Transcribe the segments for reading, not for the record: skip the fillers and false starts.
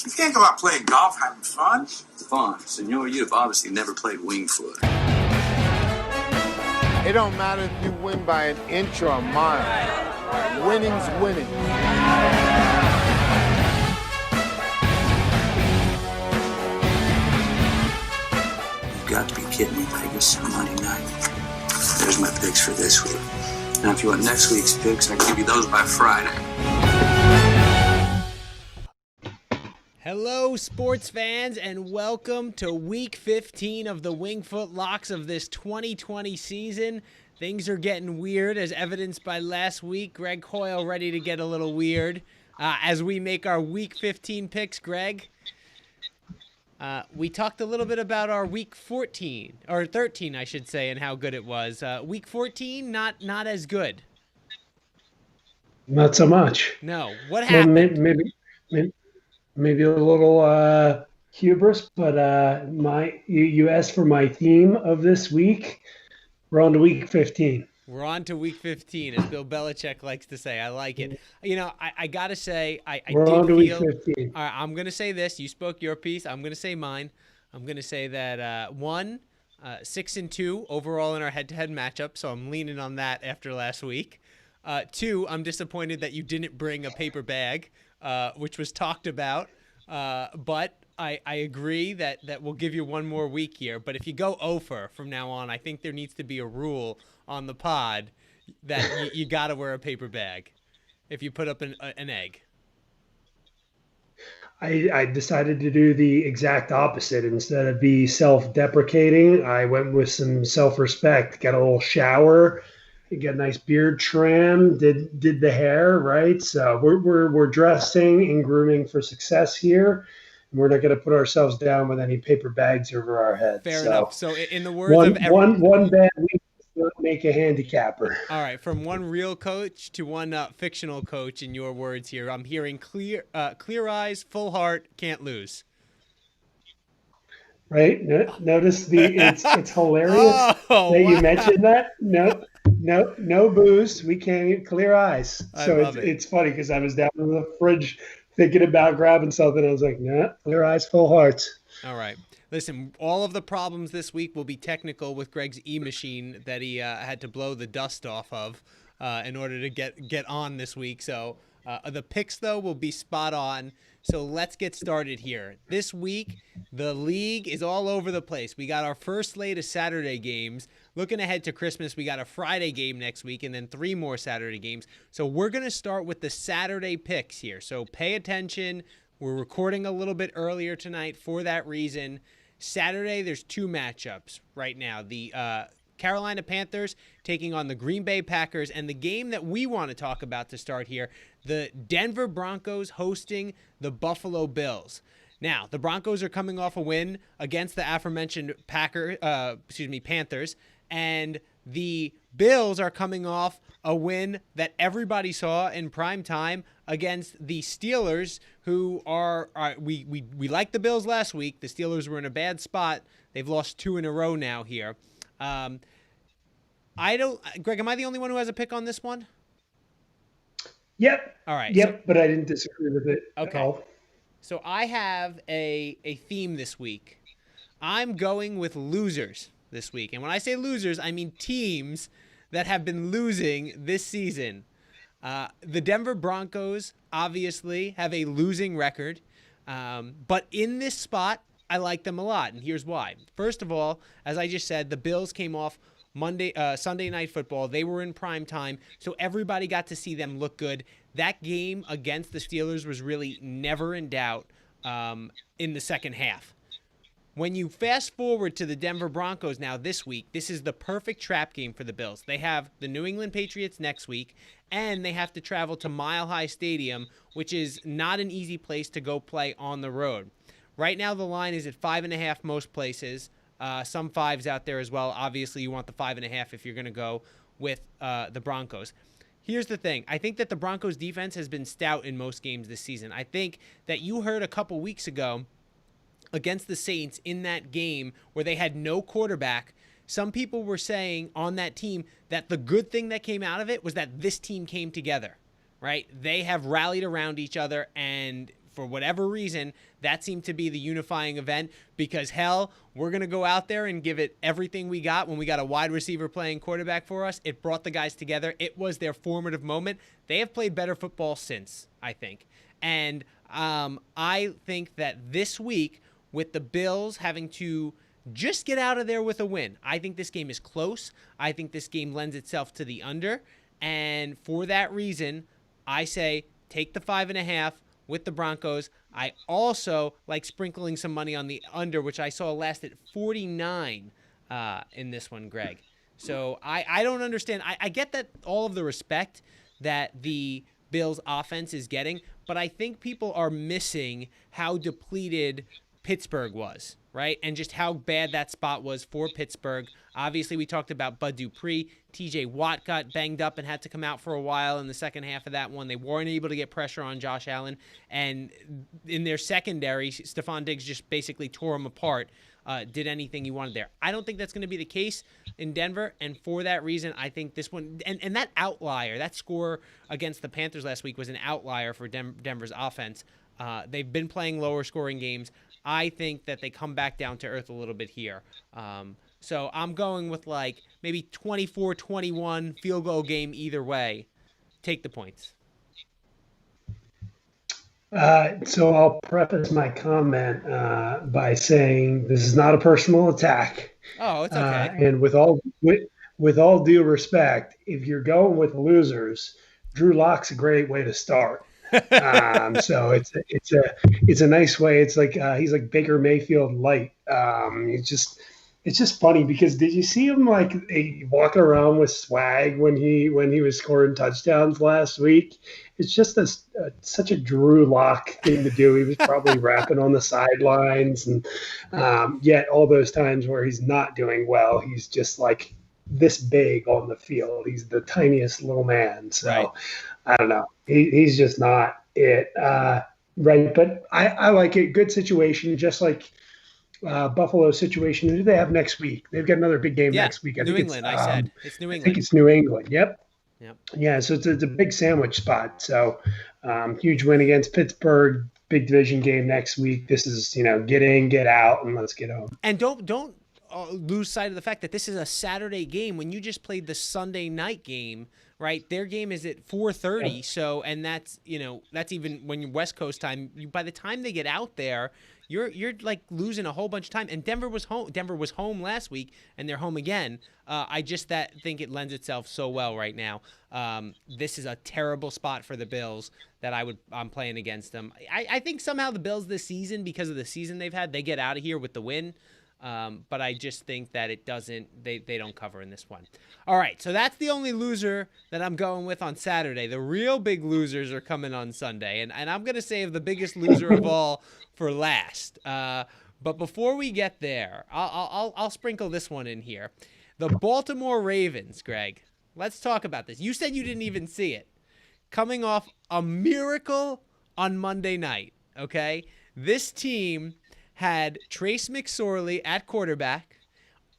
You can't go out playing golf having fun. Fun. Senor, you have obviously never played Wingfoot. It don't matter if you win by an inch or a mile. Winning's winning. You've got to be kidding me, Vegas. Monday night. There's my picks for this week. Now, if you want next week's picks, I can give you those by Friday. Hello, sports fans, and welcome to Week 15 of the Wingfoot Locks of this 2020 season. Things are getting weird, as evidenced by last week. Greg Hoyle ready to get a little weird as we make our Week 15 picks. Greg, we talked a little bit about our Week 14, or 13, I should say, and how good it was. Week 14, not as good. Not so much. No. What happened? Maybe a little hubris, but you asked for my theme of this week. We're on to Week 15. We're on to Week 15, as Bill Belichick likes to say. I like it. You know, I got to say, We're on to Week 15. All right, I'm going to say this. You spoke your piece. I'm going to say mine. I'm going to say that 6-2 overall in our head-to-head matchup, so I'm leaning on that after last week. 2, I'm disappointed that you didn't bring a paper bag, which was talked about, but I agree that we'll give you one more week here. But if you go over from now on, I think there needs to be a rule on the pod that you got to wear a paper bag if you put up an egg. I decided to do the exact opposite. Instead of be self-deprecating, I went with some self-respect. Got a little shower, got a nice beard trim, did the hair, right? So we're dressing and grooming for success here. And we're not going to put ourselves down with any paper bags over our heads. Fair enough. So in the words of one bad week does not make a handicapper. All right, from one real coach to one fictional coach, in your words here, I'm hearing clear eyes, full heart, can't lose. Right? Notice it's hilarious that you mentioned that. No booze. We can't eat clear eyes. So it's funny because I was down in the fridge thinking about grabbing something. I was like, nah, clear eyes, full hearts. All right. Listen, all of the problems this week will be technical with Greg's e-machine that he had to blow the dust off of in order to get on this week. So the picks, though, will be spot on. So let's get started here. This week, the league is all over the place. We got our first slate of Saturday games. Looking ahead to Christmas, we got a Friday game next week and then 3 more Saturday games. So we're going to start with the Saturday picks here. So pay attention. We're recording a little bit earlier tonight for that reason. Saturday, there's 2 matchups right now. The Carolina Panthers taking on the Green Bay Packers, and the game that we want to talk about to start here, the Denver Broncos hosting the Buffalo Bills. Now, the Broncos are coming off a win against the aforementioned Panthers, and the Bills are coming off a win that everybody saw in prime time against the Steelers, who are we liked the Bills last week. The Steelers were in a bad spot. They've lost 2 in a row now here. Greg, am I the only one who has a pick on this one? Yep. All right. Yep, but I didn't disagree with it at all. So I have a theme this week. I'm going with losers this week. And when I say losers, I mean teams that have been losing this season. The Denver Broncos obviously have a losing record. But in this spot, I like them a lot. And here's why. First of all, as I just said, the Bills came off Sunday Night Football. They were in prime time, so everybody got to see them look good. That game against the Steelers was really never in doubt in the second half. When you fast forward to the Denver Broncos now this week, this is the perfect trap game for the Bills. They have the New England Patriots next week, and they have to travel to Mile High Stadium, which is not an easy place to go play on the road. Right now, the line is at 5.5 most places. Some 5s out there as well. Obviously, you want the 5.5 if you're going to go with the Broncos. Here's the thing. I think that the Broncos defense has been stout in most games this season. I think that you heard a couple weeks ago against the Saints in that game where they had no quarterback, some people were saying on that team that the good thing that came out of it was that this team came together, right? They have rallied around each other, and for whatever reason, that seemed to be the unifying event because, hell, we're going to go out there and give it everything we got when we got a wide receiver playing quarterback for us. It brought the guys together. It was their formative moment. They have played better football since, I think. And I think that this week, with the Bills having to just get out of there with a win, I think this game is close. I think this game lends itself to the under. And for that reason, I say take the 5.5 with the Broncos. I also like sprinkling some money on the under, which I saw last at 49 in this one, Greg. So I don't understand. I get that all of the respect that the Bills offense is getting, but I think people are missing how depleted Pittsburgh was, right? And just how bad that spot was for Pittsburgh. Obviously, we talked about Bud Dupree. TJ Watt got banged up and had to come out for a while in the second half of that one. They weren't able to get pressure on Josh Allen. And in their secondary, Stephon Diggs just basically tore them apart, did anything he wanted there. I don't think that's going to be the case in Denver. And for that reason, I think this one, and that outlier, that score against the Panthers last week was an outlier for Denver's offense. They've been playing lower scoring games. I think that they come back down to earth a little bit here. So I'm going with like maybe 24-21 field goal game either way. Take the points. So I'll preface my comment by saying this is not a personal attack. Oh, it's okay. And with all due respect, if you're going with losers, Drew Lock's a great way to start. So it's a nice way. It's like he's like Baker Mayfield light. It's just funny because did you see him like walking around with swag when he was scoring touchdowns last week? It's just such a Drew Lock thing to do. He was probably rapping on the sidelines, and yet all those times where he's not doing well, he's just like this big on the field. He's the tiniest little man. So right. I don't know. He's just not it. Right. But I like it. Good situation, just like Buffalo's situation. Who do they have next week? They've got another big game next week. New England, I said. It's New England. I think it's New England. Yep. Yep. Yeah, so it's a big sandwich spot. So huge win against Pittsburgh. Big division game next week. This is, get in, get out, and let's get home. And don't lose sight of the fact that this is a Saturday game when you just played the Sunday night game, right? Their game is at 4:30. So, and that's even when you're West Coast time. By the time they get out there, you're like losing a whole bunch of time. And Denver was home last week, and they're home again. I just think it lends itself so well right now. This is a terrible spot for the Bills that I'm playing against them. I think somehow the Bills this season, because of the season they've had, they get out of here with the win. But I just think that they don't cover in this one. All right, so that's the only loser that I'm going with on Saturday. The real big losers are coming on Sunday, and I'm going to save the biggest loser of all for last. But before we get there, I'll sprinkle this one in here. The Baltimore Ravens, Greg. Let's talk about this. You said you didn't even see it. Coming off a miracle on Monday night, okay? This team had Trace McSorley at quarterback,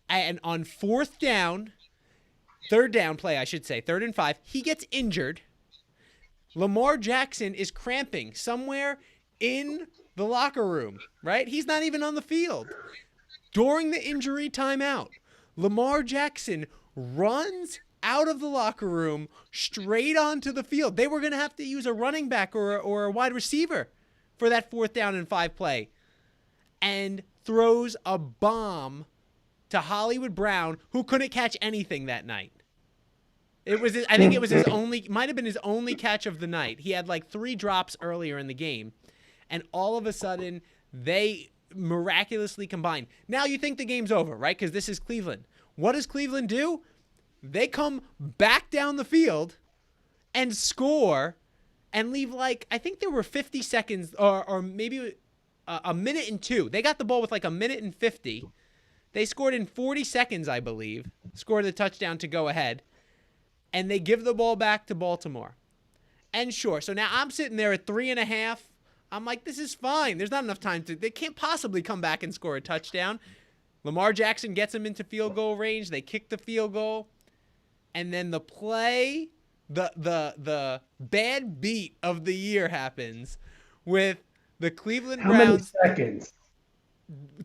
and on third down play, 3rd and 5, he gets injured. Lamar Jackson is cramping somewhere in the locker room, right? He's not even on the field. During the injury timeout, Lamar Jackson runs out of the locker room straight onto the field. They were going to have to use a running back or a wide receiver for that 4th down and 5 play, and throws a bomb to Hollywood Brown, who couldn't catch anything that night. I think it was might have been his only catch of the night. He had like 3 drops earlier in the game, and all of a sudden they miraculously combine. Now you think the game's over, right? Because this is Cleveland. What does Cleveland do? They come back down the field and score and leave I think there were 50 seconds or maybe a minute and 2. They got the ball with like a minute and 50. They scored in 40 seconds, I believe, scored the touchdown to go ahead, and they give the ball back to Baltimore. And sure, so now I'm sitting there at 3.5. I'm like, this is fine. There's not enough time they can't possibly come back and score a touchdown. Lamar Jackson gets them into field goal range. They kick the field goal. And then the play, the bad beat of the year happens with The Cleveland How many Browns, seconds?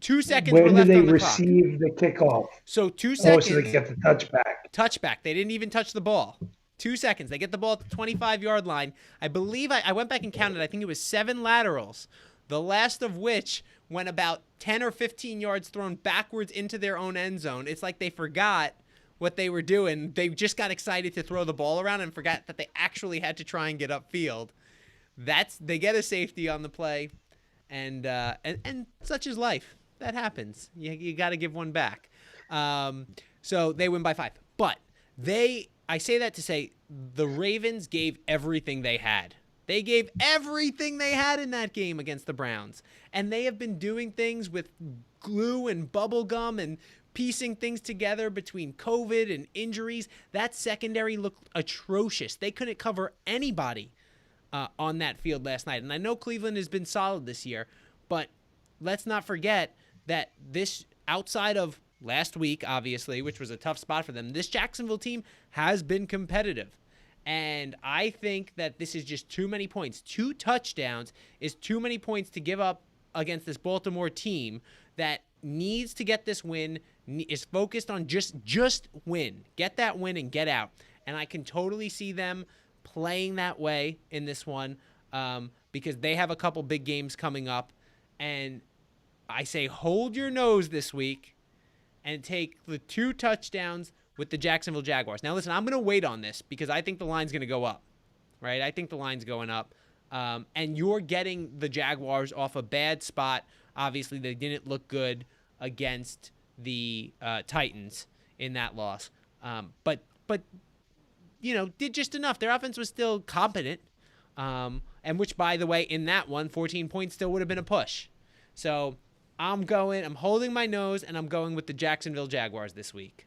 2 seconds were When did left they on the clock. receive the kickoff? So 2 Oh, so they seconds, get the touchback. touchback. They didn't even touch the ball. 2 seconds. They get the ball at the 25-yard line. I believe I went back and counted. I think it was 7 laterals, the last of which went about 10 or 15 yards thrown backwards into their own end zone. It's like they forgot what they were doing. They just got excited to throw the ball around and forgot that they actually had to try and get upfield. They get a safety on the play, and such is life. That happens. You got to give one back. So they win by 5. But I say that to say the Ravens gave everything they had. They gave everything they had in that game against the Browns. And they have been doing things with glue and bubble gum and piecing things together between COVID and injuries. That secondary looked atrocious. They couldn't cover anybody on that field last night. And I know Cleveland has been solid this year, but let's not forget that this, outside of last week, obviously, which was a tough spot for them, this Jacksonville team has been competitive. And I think that this is just too many points. 2 touchdowns is too many points to give up against this Baltimore team that needs to get this win, is focused on just win. Get that win and get out. And I can totally see them playing that way in this one because they have a couple big games coming up. And I say hold your nose this week and take the 2 touchdowns with the Jacksonville Jaguars. Now, listen, I'm going to wait on this because I think the line's going to go up, right? I think the line's going up. And you're getting the Jaguars off a bad spot. Obviously, they didn't look good against the Titans in that loss. But did just enough. Their offense was still competent. And which, by the way, in that one, 14 points still would have been a push. So I'm holding my nose, and I'm going with the Jacksonville Jaguars this week.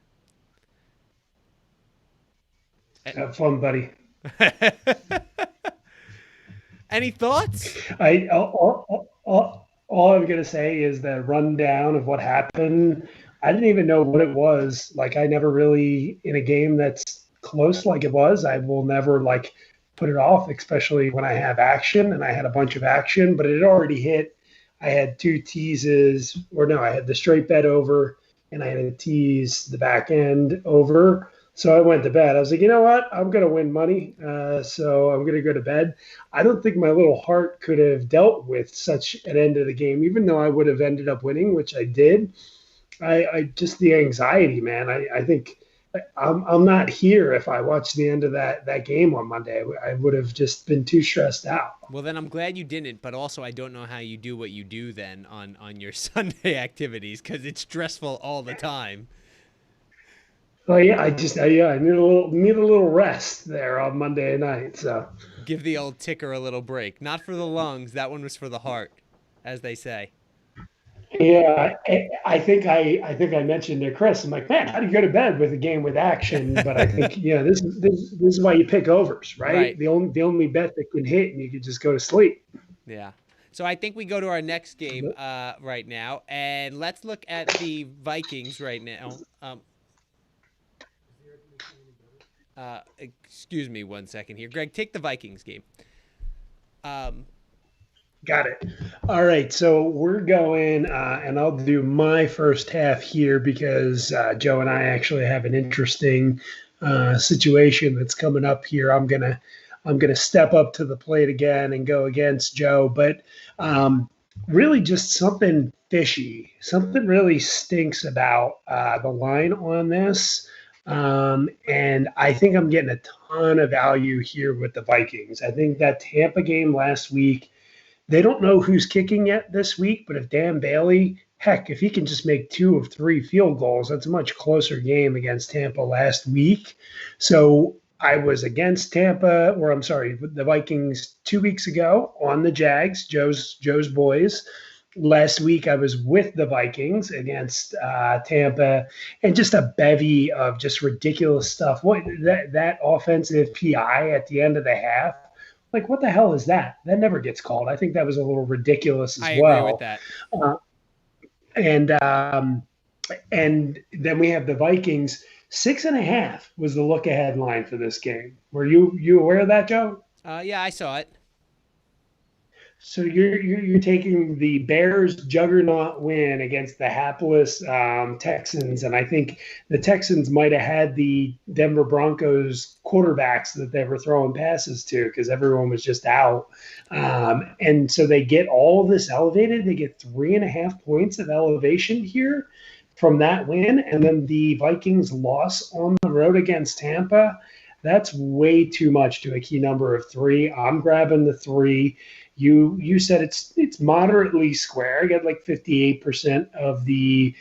Have fun, buddy. Any thoughts? All I'm gonna say is the rundown of what happened. I didn't even know what it was. Like, I never really, in a game that's close like it was, I will never put it off, especially when I have action, and I had a bunch of action, but it had already hit. I had 2 teases, I had the straight bet over, and I had a tease the back end over. So I went to bed. I was like, you know what? I'm going to win money. So I'm going to go to bed. I don't think my little heart could have dealt with such an end of the game, even though I would have ended up winning, which I did. I just, the anxiety, man. I think I'm not here if I watched the end of that game on Monday. I would have just been too stressed out. Well, then I'm glad you didn't, but also I don't know how you do what you do then on your Sunday activities because it's stressful all the time. Well, yeah, I need a little rest there on Monday night. So give the old ticker a little break. Not for the lungs. That one was for the heart, as they say. Yeah, I think I mentioned to Chris. I'm like, man, how do you go to bed with a game with action? But I think this is why you pick overs, right? The only bet that can hit, and you could just go to sleep. Yeah. So I think we go to our next game right now, and let's look at the Vikings right now. Excuse me 1 second here. Greg, take the Vikings game. Got it. All right. So we're going, and I'll do my first half here because Joe and I actually have an interesting situation that's coming up here. I'm gonna step up to the plate again and go against Joe, but really just something fishy. Something really stinks about the line on this. And I think I'm getting a ton of value here with the Vikings. I think that Tampa game last week, they don't know who's kicking yet this week, but if Dan Bailey, if he can just make 2 of 3 field goals, that's a much closer game against Tampa last week. So I was against the Vikings 2 weeks ago on the Jags, Joe's boys. Last week, I was with the Vikings against Tampa, and just a bevy of just ridiculous stuff. What that offensive PI at the end of the half, what the hell is that? That never gets called. I think that was a little ridiculous as well. I agree with that. And then we have the Vikings. 6.5 was the look-ahead line for this game. Were you aware of that, Joe? Yeah, I saw it. So you're taking the Bears juggernaut win against the hapless Texans, and I think the Texans might have had the Denver Broncos quarterbacks that they were throwing passes to because everyone was just out, and so they get all this elevated. They get 3.5 points of elevation here from that win, and then the Vikings loss on the road against Tampa. That's way too much to a key number of three. I'm grabbing the three. You said it's moderately square. I got like 58% of the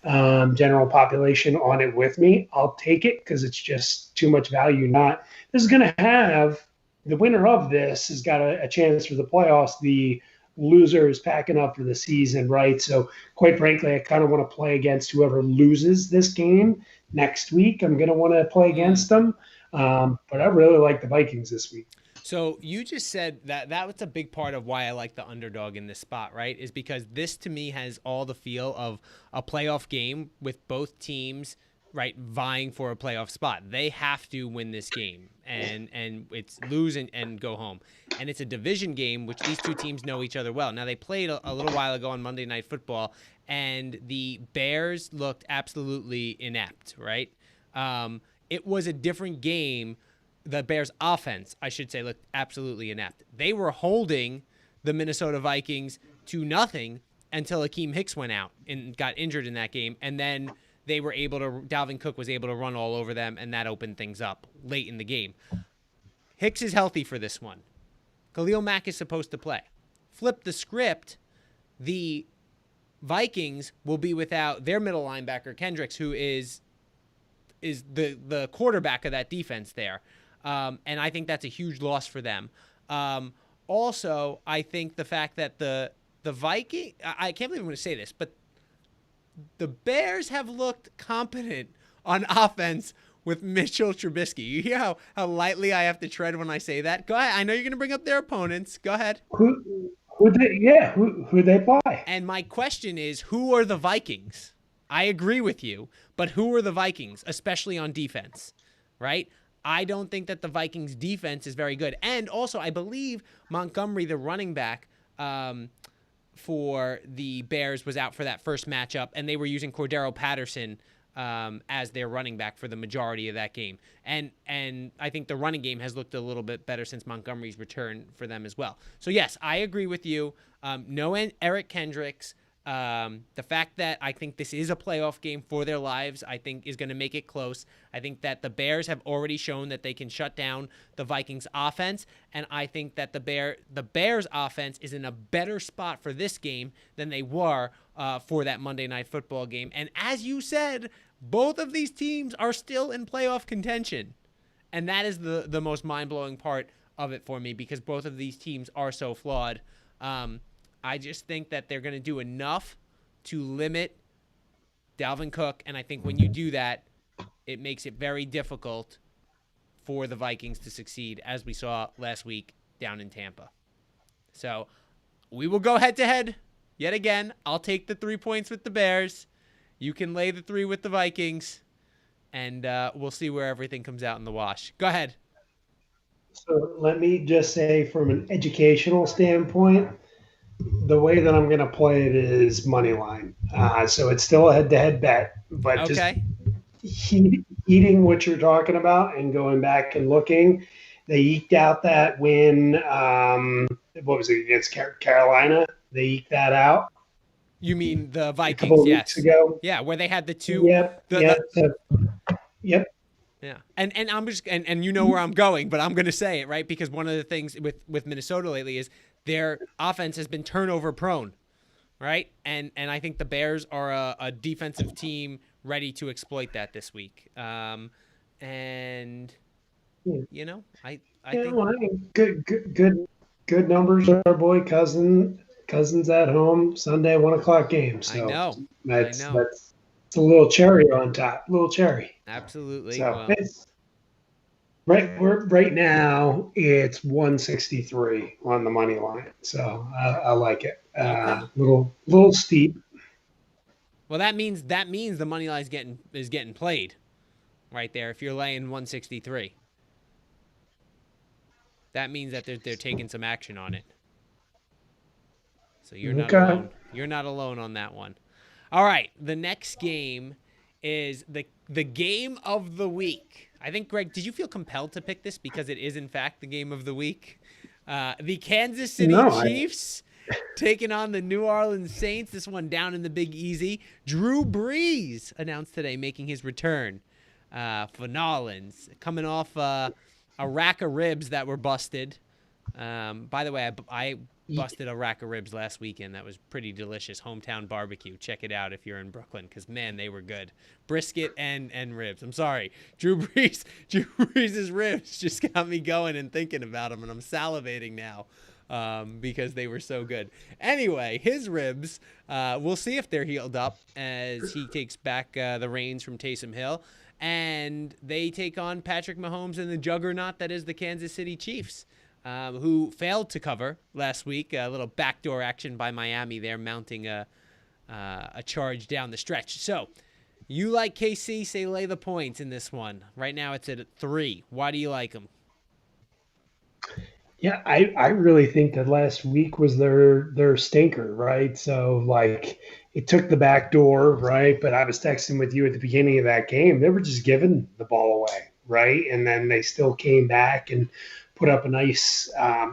general population on it with me. I'll take it because it's just too much value. Not this is going to have the winner of this has got a chance for the playoffs. The loser is packing up for the season, right? So quite frankly, I kind of want to play against whoever loses this game next week. I'm going to want to play against them. But I really like the Vikings this week. So you just said that was a big part of why I like the underdog in this spot, right? Is because this to me has all the feel of a playoff game with both teams, right, vying for a playoff spot. They have to win this game, and it's lose and go home. And it's a division game, which these two teams know each other well. Now, they played a little while ago on Monday Night Football, and the Bears looked absolutely inept, right? It was a different game. The Bears offense, I should say, looked absolutely inept. They were holding the Minnesota Vikings to nothing until Akeem Hicks went out and got injured in that game. And then Dalvin Cook was able to run all over them, and that opened things up late in the game. Hicks is healthy for this one. Khalil Mack is supposed to play. Flip the script, the Vikings will be without their middle linebacker, Kendricks, who is the quarterback of that defense there. And I think that's a huge loss for them. Also, I think the fact that the Viking, I can't believe I'm going to say this, but the Bears have looked competent on offense with Mitchell Trubisky. You hear how lightly I have to tread when I say that? Go ahead. I know you're going to bring up their opponents. Go ahead. Who they play? And my question is, who are the Vikings? I agree with you, but who are the Vikings, especially on defense, right? I don't think that the Vikings defense is very good. And also, I believe Montgomery, the running back for the Bears, was out for that first matchup, and they were using Cordero Patterson as their running back for the majority of that game. And I think the running game has looked a little bit better since Montgomery's return for them as well. So, yes, I agree with you. No Eric Kendricks. The fact that I think this is a playoff game for their lives, I think is going to make it close. I think that the Bears have already shown that they can shut down the Vikings offense. And I think that the Bears offense is in a better spot for this game than they were for that Monday Night Football game. And as you said, both of these teams are still in playoff contention. And that is the most mind-blowing part of it for me, because both of these teams are so flawed. I just think that they're going to do enough to limit Dalvin Cook, and I think when you do that, it makes it very difficult for the Vikings to succeed, as we saw last week down in Tampa. So we will go head-to-head yet again. I'll take the 3 points with the Bears. You can lay the 3 with the Vikings, and we'll see where everything comes out in the wash. Go ahead. So let me just say, from an educational standpoint, the way that I'm going to play it is money line. So it's still a head-to-head bet, but okay. Just eating what you're talking about and going back and looking, they eked out that win. What was it, against Carolina? They eked that out. You mean the Vikings? A couple of yes. weeks ago. Yeah, where they had the two. Yep. Yep. Yeah, and I'm just and you know where I'm going, but I'm going to say it, right? Because one of the things with Minnesota lately is their offense has been turnover prone, right? And I think the Bears are a defensive team ready to exploit that this week. And you know, I think well, good numbers. Our boy Cousins at home Sunday 1:00 game. So I know. That's a little cherry on top. Little cherry. Absolutely. So well, it's right now it's 163 on the money line. So I like it. Little steep. Well, that means the money line is getting played right there. If you're laying 163, that means that they're taking some action on it. So you're not Okay. alone. You're not alone on that one. All right, the next game is the game of the week. I think, Greg, did you feel compelled to pick this because it is, in fact, the game of the week? The Kansas City No, Chiefs taking on the New Orleans Saints. This one down in the Big Easy. Drew Brees announced today making his return for Nolans, coming off a rack of ribs that were busted. By the way, I busted a rack of ribs last weekend. That was pretty delicious. Hometown barbecue. Check it out if you're in Brooklyn, because, man, they were good. Brisket and ribs. I'm sorry. Drew Brees' ribs just got me going and thinking about them, and I'm salivating now because they were so good. Anyway, his ribs, we'll see if they're healed up as he takes back the reins from Taysom Hill. And they take on Patrick Mahomes and the juggernaut that is the Kansas City Chiefs. Who failed to cover last week. A little backdoor action by Miami there, mounting a charge down the stretch. So, you like KC, say lay the points in this one. Right now it's at 3. Why do you like them? Yeah, I really think that last week was their stinker, right? So like it took the back door, right? But I was texting with you at the beginning of that game. They were just giving the ball away, right? And then they still came back and put up a nice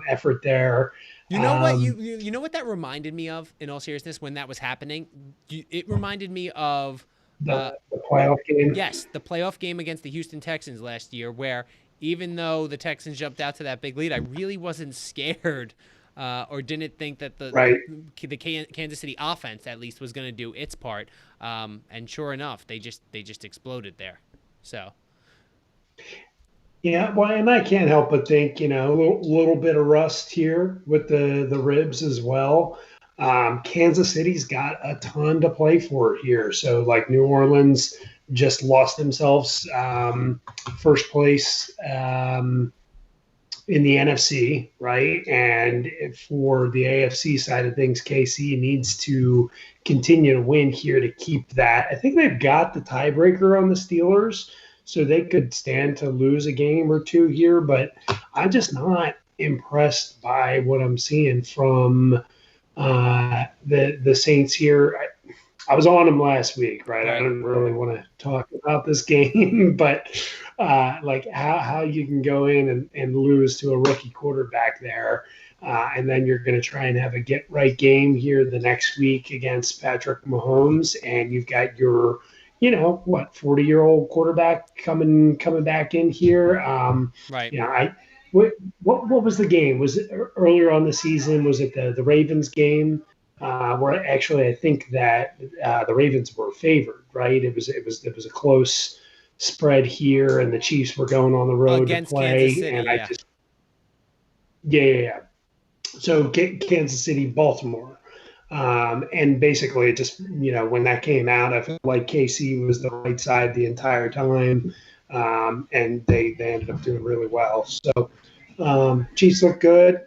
effort there. You know what you know what that reminded me of, in all seriousness, when that was happening? It reminded me of The playoff game. yes, the playoff game against the Houston Texans last year, where even though the Texans jumped out to that big lead, I really wasn't scared or didn't think that the Kansas City offense at least was going to do its part. And sure enough, they just exploded there. So. Yeah, well, and I can't help but think, a little bit of rust here with the ribs as well. Kansas City's got a ton to play for here. So, like New Orleans just lost themselves first place in the NFC, right? And for the AFC side of things, KC needs to continue to win here to keep that. I think they've got the tiebreaker on the Steelers, so they could stand to lose a game or two here, but I'm just not impressed by what I'm seeing from the Saints here. I was on them last week, right? I didn't really want to talk about this game, but like how you can go in and lose to a rookie quarterback there, and then you're going to try and have a get-right game here the next week against Patrick Mahomes, and you've got your 40-year-old quarterback coming back in here. Right. What was the game? Was it earlier on the season? Was it the Ravens game? Where actually I think that the Ravens were favored, right? It was a close spread here, and the Chiefs were going on the road against to play. Kansas City, and yeah. Yeah. So Kansas City, Baltimore. And basically, it just, when that came out, I felt like KC was the right side the entire time, and they ended up doing really well. So Chiefs look good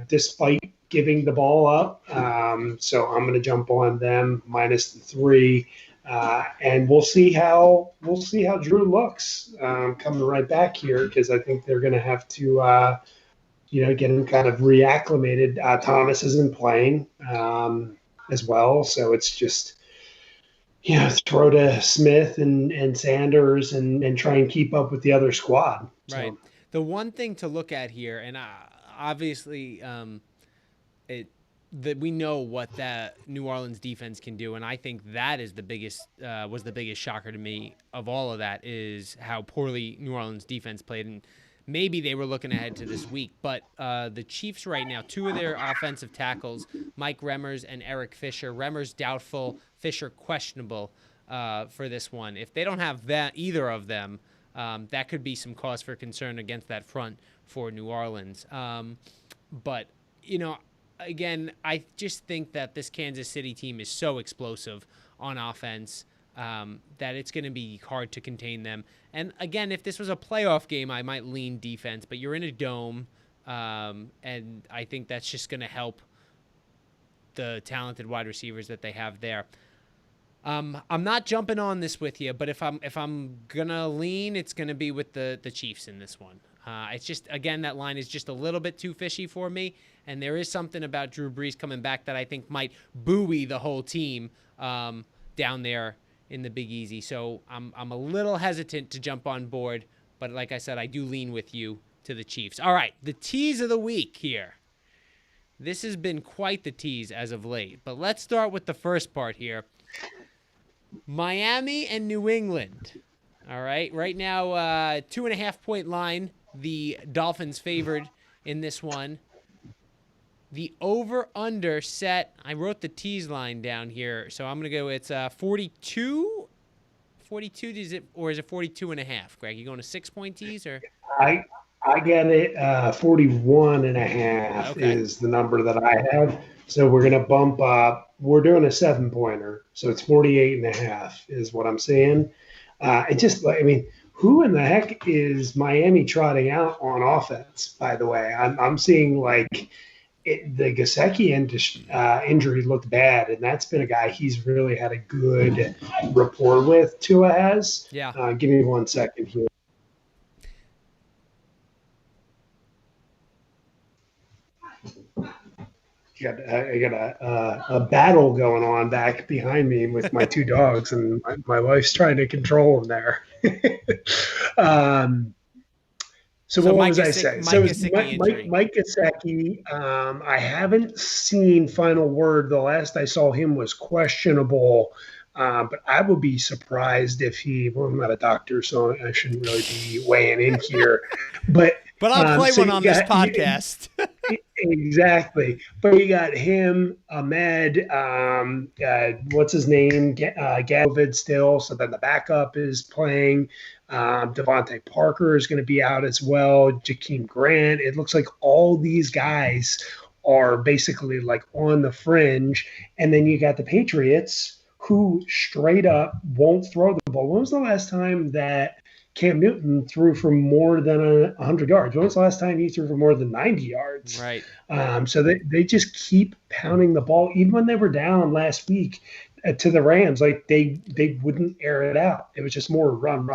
despite giving the ball up. So I'm going to jump on them minus the 3, and we'll see how Drew looks coming right back here, because I think they're going to have to. Get him kind of reacclimated. Thomas isn't playing as well, so it's just, throw to Smith and Sanders and try and keep up with the other squad. Right. The one thing to look at here, and obviously, that we know what that New Orleans defense can do, and I think that is the biggest shocker to me of all of that, is how poorly New Orleans defense played. And maybe they were looking ahead to this week, but the Chiefs right now, 2 of their offensive tackles, Mike Remmers and Eric Fisher. Remmers doubtful, Fisher questionable for this one. If they don't have either of them, that could be some cause for concern against that front for New Orleans. But, again, I just think that this Kansas City team is so explosive on offense that it's going to be hard to contain them. And again, if this was a playoff game, I might lean defense, but you're in a dome, and I think that's just going to help the talented wide receivers that they have there. I'm not jumping on this with you, but if I'm gonna lean, it's gonna be with the Chiefs in this one. It's just, again, that line is just a little bit too fishy for me. And there is something about Drew Brees coming back that I think might buoy the whole team down there in the Big Easy. So I'm a little hesitant to jump on board. But like I said, I do lean with you to the Chiefs. All right, the tease of the week here. This has been quite the tease as of late. But let's start with the first part here. Miami and New England. All right, right now, 2.5-point line. The Dolphins favored in this one. The over-under set, I wrote the tease line down here, so I'm going to go, it's 42? 42, is it 42.5, Greg? You going to 6-point tease? Or? I get it. 41 and a half Okay. is the number that I have. So we're going to bump up. We're doing a 7-pointer. So it's 48 and a half is what I'm saying. Who in the heck is Miami trotting out on offense, by the way? I'm seeing the Gesicki injury looked bad, and that's been a guy he's really had a good rapport with. Tua has. Yeah. Give me 1 second here. I got a battle going on back behind me with my 2 dogs, and my wife's trying to control them there. So what was I saying? So Mike Gesicki. I haven't seen final word. The last I saw him was questionable, but I would be surprised if well, I'm not a doctor, so I shouldn't really be weighing in here. But I'll play one on this podcast. Exactly. But you got him, Ahmed, what's his name? Gavid still. So then the backup is playing. Devontae Parker is going to be out as well. Jakeem Grant. It looks like all these guys are basically on the fringe. And then you got the Patriots who straight up won't throw the ball. When was the last time that Cam Newton threw for more than 100 yards? When was the last time he threw for more than 90 yards? Right. So they just keep pounding the ball. Even when they were down last week to the Rams, they wouldn't air it out. It was just more run.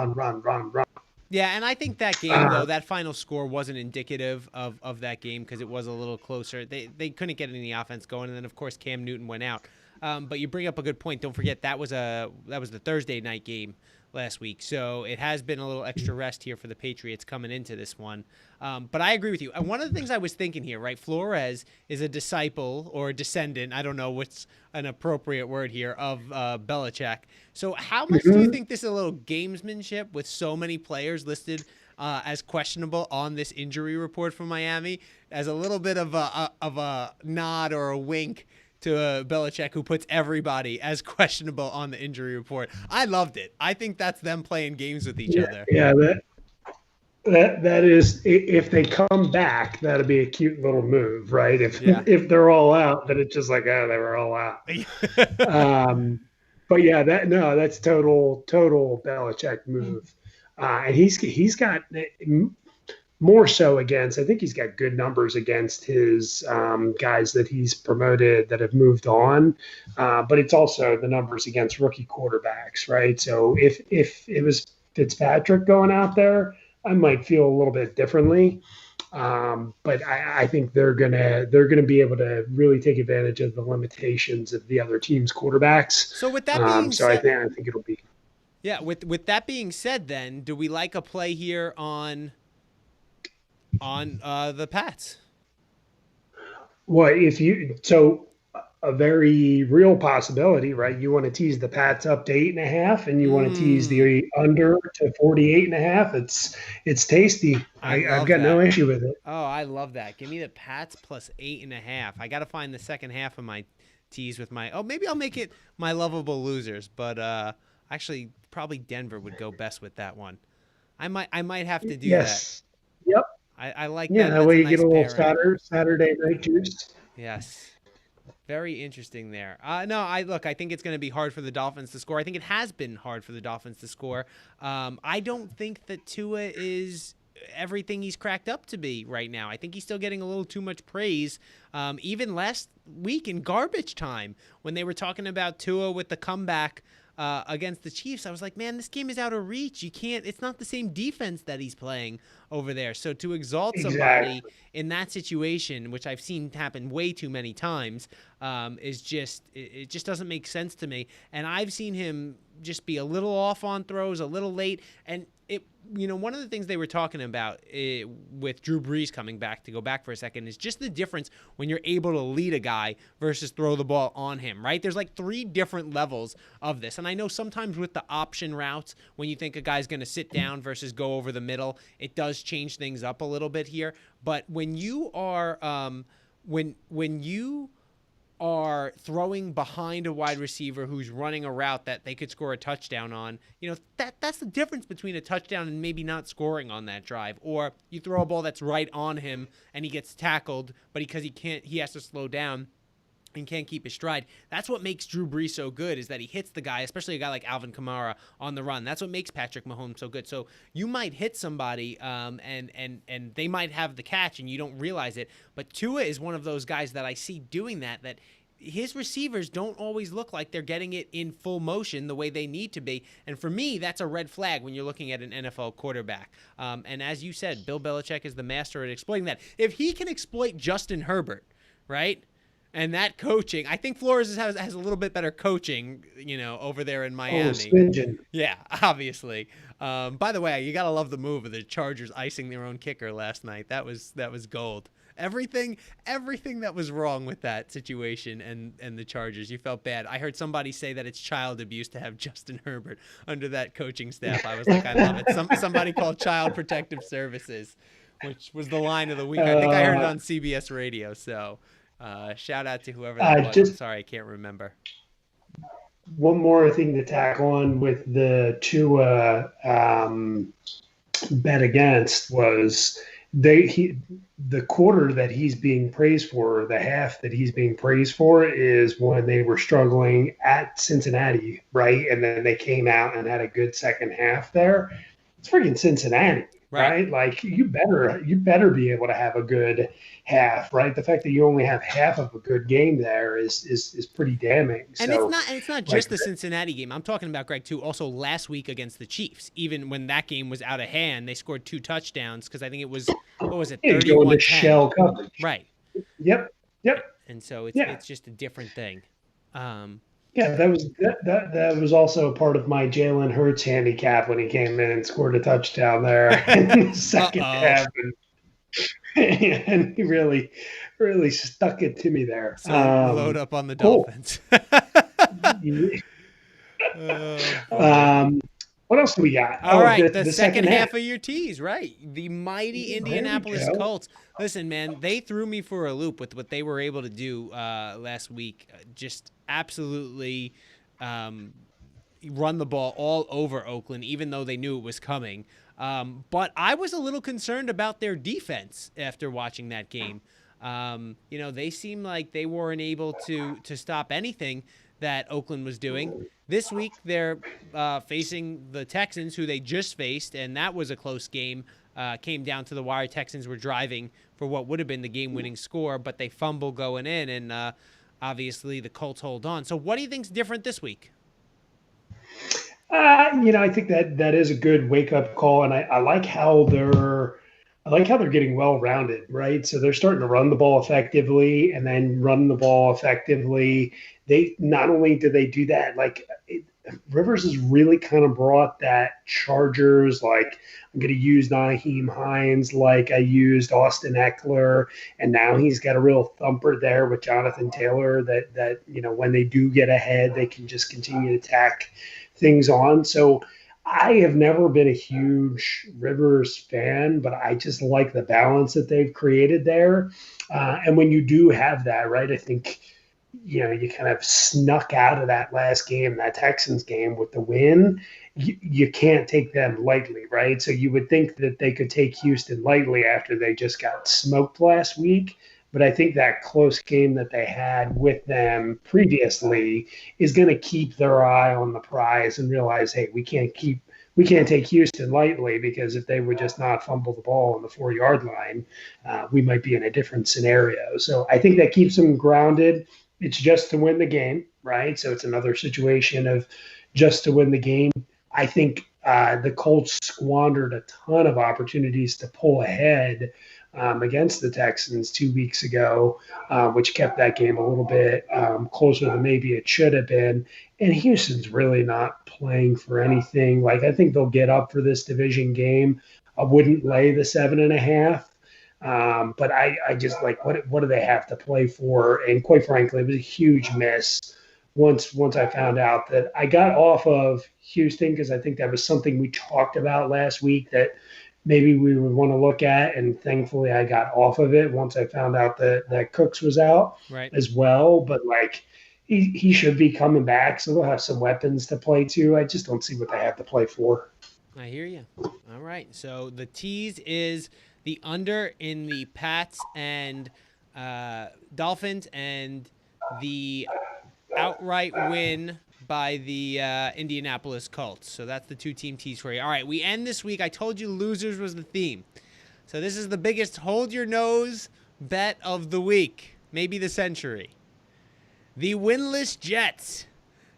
Yeah, and I think that game, though, that final score wasn't indicative of that game because it was a little closer. They couldn't get any offense going, and then, of course, Cam Newton went out. But you bring up a good point. Don't forget that was the Thursday night game last week. So it has been a little extra rest here for the Patriots coming into this one. But I agree with you. And one of the things I was thinking here, right, Flores is a disciple or a descendant, I don't know what's an appropriate word here, of Belichick. So how much do you think this is a little gamesmanship with so many players listed as questionable on this injury report from Miami as a little bit of a nod or a wink to Belichick, who puts everybody as questionable on the injury report? I loved it. I think that's them playing games with each other. Yeah, that is, if they come back, that'd be a cute little move, right? If they're all out, then it's just they were all out. But yeah, that's total Belichick move, and he's got more so against. I think he's got good numbers against his guys that he's promoted that have moved on, but it's also the numbers against rookie quarterbacks, right? So if it was Fitzpatrick going out there, I might feel a little bit differently. But I think they're gonna be able to really take advantage of the limitations of the other team's quarterbacks. So with that being said, I think it'll be. Yeah, with that being said, then do we like a play here on the Pats? Well, a very real possibility, right? You want to tease the Pats up to 8.5, and you want to tease the under to 48.5. It's tasty. I've got no issue with it. Oh, I love that. Give me the Pats plus 8.5. I got to find the second half of my tease with maybe I'll make it my lovable losers, but actually probably Denver would go best with that one. I might have to do that. Yep. I like that. Yeah, that way you get a little Saturday night juice. Yes. Very interesting there. I think it's going to be hard for the Dolphins to score. I think it has been hard for the Dolphins to score. I don't think that Tua is everything he's cracked up to be right now. I think he's still getting a little too much praise. Even last week in garbage time when they were talking about Tua with the comeback against the Chiefs, I was like, man, this game is out of reach. You can't. It's not the same defense that he's playing over there. So to exalt somebody in that situation, which I've seen happen way too many times, is just it just doesn't make sense to me. And I've seen him just be a little off on throws, a little late, and one of the things they were talking about with Drew Brees coming back, to go back for a second, is just the difference when you're able to lead a guy versus throw the ball on him, right? There's like 3 different levels of this. And I know sometimes with the option routes, when you think a guy's going to sit down versus go over the middle, it does change things up a little bit here. But when you are when you are throwing behind a wide receiver who's running a route that they could score a touchdown on, that's the difference between a touchdown and maybe not scoring on that drive. Or you throw a ball that's right on him and he gets tackled, but because he has to slow down and can't keep his stride. That's what makes Drew Brees so good, is that he hits the guy, especially a guy like Alvin Kamara, on the run. That's what makes Patrick Mahomes so good. So you might hit somebody and they might have the catch and you don't realize it. But Tua is one of those guys that I see doing that his receivers don't always look like they're getting it in full motion the way they need to be. And for me, that's a red flag when you're looking at an NFL quarterback. And as you said, Bill Belichick is the master at exploiting that. If he can exploit Justin Herbert, right? And that coaching, I think Flores has a little bit better coaching, over there in Miami. Yeah, obviously. By the way, you got to love the move of the Chargers icing their own kicker last night. That was gold. Everything that was wrong with that situation and the Chargers, you felt bad. I heard somebody say that it's child abuse to have Justin Herbert under that coaching staff. I was like, I love it. Somebody called Child Protective Services, which was the line of the week. I think I heard it on CBS radio. So shout out to whoever that was. I'm sorry, I can't remember. One more thing to tackle on with the Tua bet against was the quarter that he's being praised for, the half that he's being praised for, is when they were struggling at Cincinnati, right? And then they came out and had a good second half there. It's freaking Cincinnati, right? Like you better be able to have a good half, right? The fact that you only have half of a good game there is pretty damning. And it's not just the Cincinnati game. I'm talking about, Greg, too, also last week against the Chiefs. Even when that game was out of hand, they scored 2 touchdowns because I think it was, what was it, 31-10. The shell coverage. Right. Yep. And so it's just a different thing. Yeah, that was also part of my Jalen Hurts handicap when he came in and scored a touchdown there in the second half. And he really, really stuck it to me there. So load up on the Dolphins. What else do we got? All right, the second half of your tease, right? The mighty Indianapolis Colts. Listen, man, they threw me for a loop with what they were able to do last week. Just absolutely run the ball all over Oakland, even though they knew it was coming. But I was a little concerned about their defense after watching that game. They seemed like they weren't able to stop anything that Oakland was doing. This week, they're facing the Texans, who they just faced, and that was a close game. Came down to the wire. Texans were driving for what would have been the game-winning score, but they fumble going in, and obviously the Colts hold on. So what do you think's different this week? I think that is a good wake-up call, and I like how they're getting well-rounded, right? So they're starting to run the ball effectively, and then run the ball effectively. They not only do they do that, Rivers has really kind of brought that Chargers, I'm going to use Nyheim Hines like I used Austin Eckler, and now he's got a real thumper there with Jonathan Taylor that when they do get ahead, they can just continue to tack things on. So I have never been a huge Rivers fan, but I just like the balance that they've created there. And when you do have that, right, I think, you kind of snuck out of that last game, that Texans game, with the win. You can't take them lightly, right? So you would think that they could take Houston lightly after they just got smoked last week. But I think that close game that they had with them previously is going to keep their eye on the prize and realize, hey, we can't take Houston lightly, because if they would just not fumble the ball on the 4-yard line, we might be in a different scenario. So I think that keeps them grounded. It's just to win the game, right? So it's another situation of just to win the game. I think the Colts squandered a ton of opportunities to pull ahead against the Texans 2 weeks ago, which kept that game a little bit closer than maybe it should have been. And Houston's really not playing for anything. Like, I think they'll get up for this division game. I wouldn't lay the 7.5. But I just like, what do they have to play for? And quite frankly, it was a huge miss once I found out that I got off of Houston, because I think that was something we talked about last week that maybe we would want to look at. And thankfully I got off of it once I found out that Cooks was out Right. as well. But like, he should be coming back, so they'll have some weapons to play to. I just don't see what they have to play for. I hear you. All right. So the tease is the under in the Pats and Dolphins, and the outright win by the Indianapolis Colts. So that's the 2-team tease for you. All right. We end this week. I told you losers was the theme. So this is the biggest hold your nose bet of the week, maybe the century. The winless Jets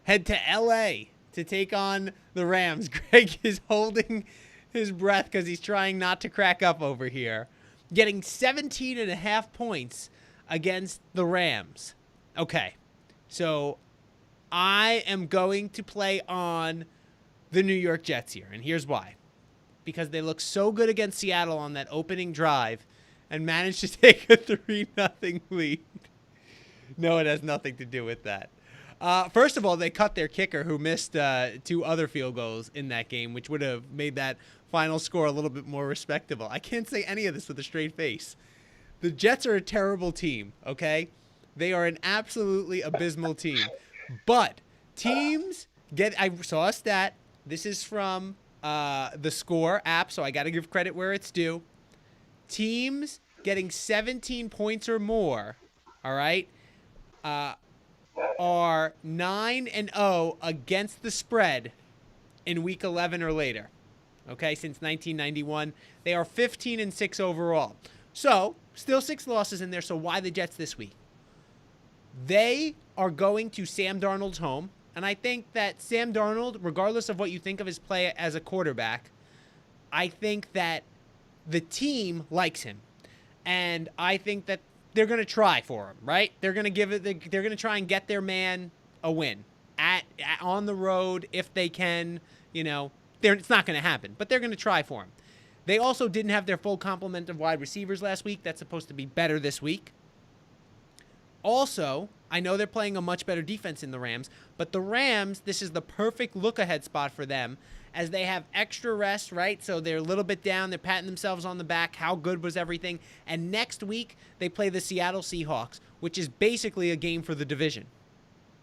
head to L.A. to take on the Rams. Greg is holding his breath because he's trying not to crack up over here. Getting 17.5 points against the Rams. Okay, so I am going to play on the New York Jets here, and here's why. Because they look so good against Seattle on that opening drive and managed to take a 3-0 lead. No, it has nothing to do with that. First of all, they cut their kicker, who missed 2 other field goals in that game, which would have made that final score a little bit more respectable. I can't say any of this with a straight face. The Jets are a terrible team, okay? They are an absolutely abysmal team. But teams I saw a stat. This is from the Score app, so I got to give credit where it's due. Teams getting 17 points or more, all right, are 9-0 against the spread in week 11 or later. Okay, since 1991, they are 15-6 overall. So, still 6 losses in there. So why the Jets this week? They are going to Sam Darnold's home, and I think that Sam Darnold, regardless of what you think of his play as a quarterback, I think that the team likes him, and I think that they're going to try for him, right? They're going to give it. They're going to try and get their man a win on the road if they can. You know, it's not going to happen, but they're going to try for him. They also didn't have their full complement of wide receivers last week. That's supposed to be better this week. Also, I know they're playing a much better defense in the Rams, but the Rams, this is the perfect look-ahead spot for them, as they have extra rest, right? So they're a little bit down. They're patting themselves on the back. How good was everything? And next week, they play the Seattle Seahawks, which is basically a game for the division,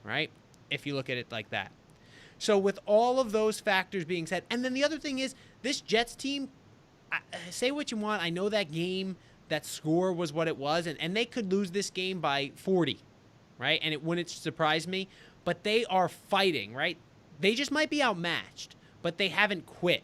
right? If you look at it like that. So with all of those factors being said, and then the other thing is, this Jets team, say what you want, I know that game, that score was what it was, and they could lose this game by 40, right? And it wouldn't surprise me, but they are fighting, right? They just might be outmatched, but they haven't quit.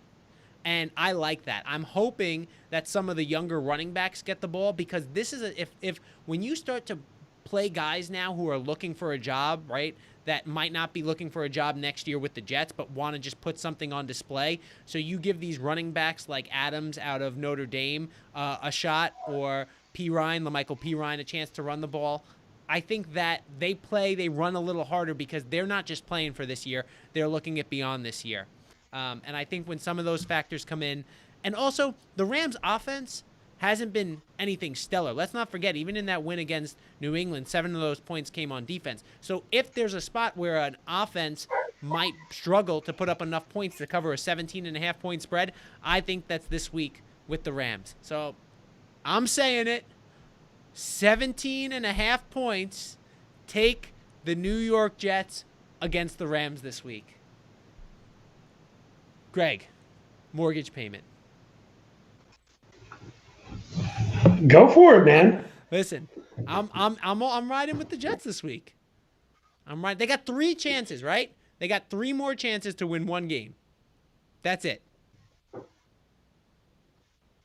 And I like that. I'm hoping that some of the younger running backs get the ball, because this is if when you start to play guys now who are looking for a job, right, that might not be looking for a job next year with the Jets, but want to just put something on display. So you give these running backs like Adams out of Notre Dame a shot, or LaMichael Pirine a chance to run the ball. I think that they run a little harder because they're not just playing for this year. They're looking at beyond this year. And I think when some of those factors come in, and also the Rams offense hasn't been anything stellar. Let's not forget, even in that win against New England, 7 of those points came on defense. So if there's a spot where an offense might struggle to put up enough points to cover a 17.5 point spread, I think that's this week with the Rams. So I'm saying it, 17.5 points, take the New York Jets against the Rams this week. Greg, mortgage payment. Go for it, man. Listen, I'm riding with the Jets this week. I'm right. They got 3 chances, right? They got 3 more chances to win 1 game. That's it.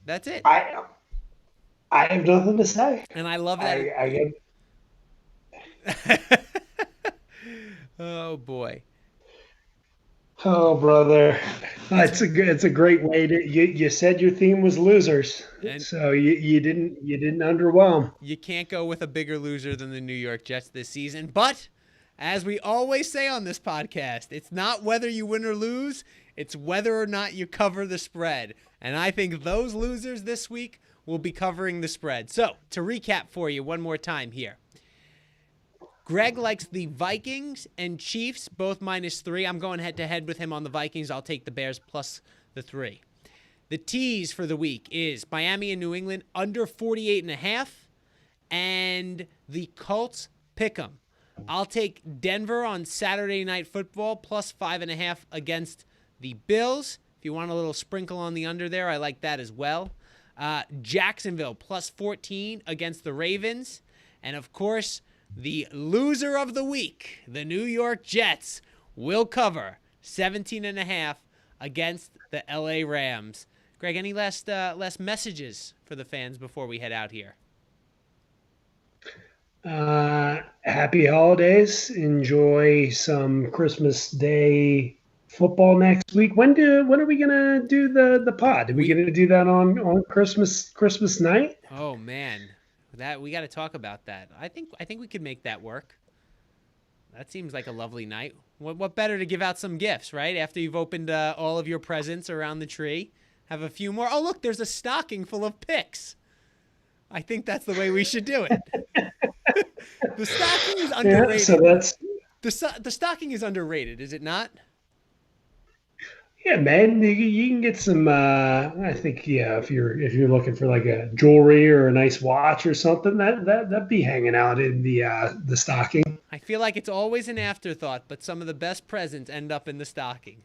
That's it. I have nothing to say. And I love that. Oh boy. Oh, brother. It's a great way to you said your theme was losers. And- So you didn't underwhelm. You can't go with a bigger loser than the New York Jets this season. But as we always say on this podcast, it's not whether you win or lose, it's whether or not you cover the spread. And I think those losers this week will be covering the spread. So to recap for you one more time here. Greg likes the Vikings and Chiefs, both -3. I'm going head-to-head with him on the Vikings. I'll take the Bears plus the 3. The tease for the week is Miami and New England under 48.5, and the Colts pick 'em. I'll take Denver on Saturday Night Football plus 5.5 against the Bills. If you want a little sprinkle on the under there, I like that as well. Jacksonville plus 14 against the Ravens. And, of course, the loser of the week, the New York Jets, will cover 17.5 against the LA Rams. Greg, any last messages for the fans before we head out here? Happy holidays. Enjoy some Christmas Day football next week. When are we gonna do the pod? Are we gonna do that on Christmas night? Oh man, that we got to talk about that. I think we could make that work. That seems like a lovely night. What better to give out some gifts, right? After you've opened all of your presents around the tree, have a few more. Oh look, there's a stocking full of picks. I think that's the way we should do it. The stocking is underrated. Yeah, so the stocking is underrated, is it not? Yeah, man, you can get some. I think if you're looking for like a jewelry or a nice watch or something, that'd be hanging out in the stocking. I feel like it's always an afterthought, but some of the best presents end up in the stocking.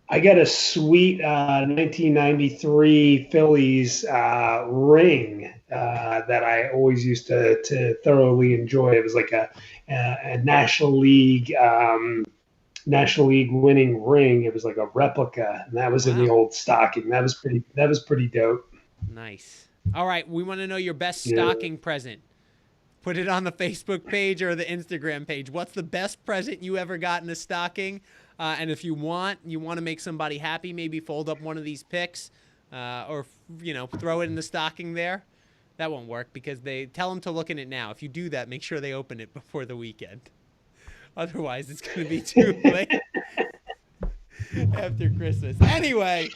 I got a sweet 1993 Phillies ring that I always used to thoroughly enjoy. It was like a National League winning ring. It was like a replica, and that was in the old stocking. That was pretty dope. Nice. All right, we want to know your best stocking present. Put it on the Facebook page or the Instagram page. What's the best present you ever got in a stocking? And if you want to make somebody happy, maybe fold up one of these picks or throw it in the stocking there. That won't work because they tell them to look in it now. If you do that, make sure they open it before the weekend. Otherwise, it's going to be too late after Christmas. Anyway,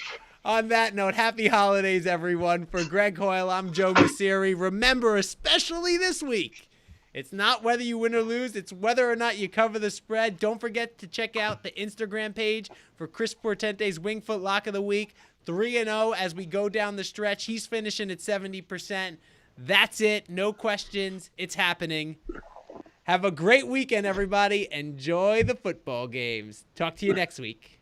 on that note, happy holidays, everyone. For Greg Hoyle, I'm Joe Masseri. Remember, especially this week, it's not whether you win or lose. It's whether or not you cover the spread. Don't forget to check out the Instagram page for Chris Portente's Wingfoot Lock of the Week. 3-0 as we go down the stretch. He's finishing at 70%. That's it. No questions. It's happening. Have a great weekend, everybody. Enjoy the football games. Talk to you next week.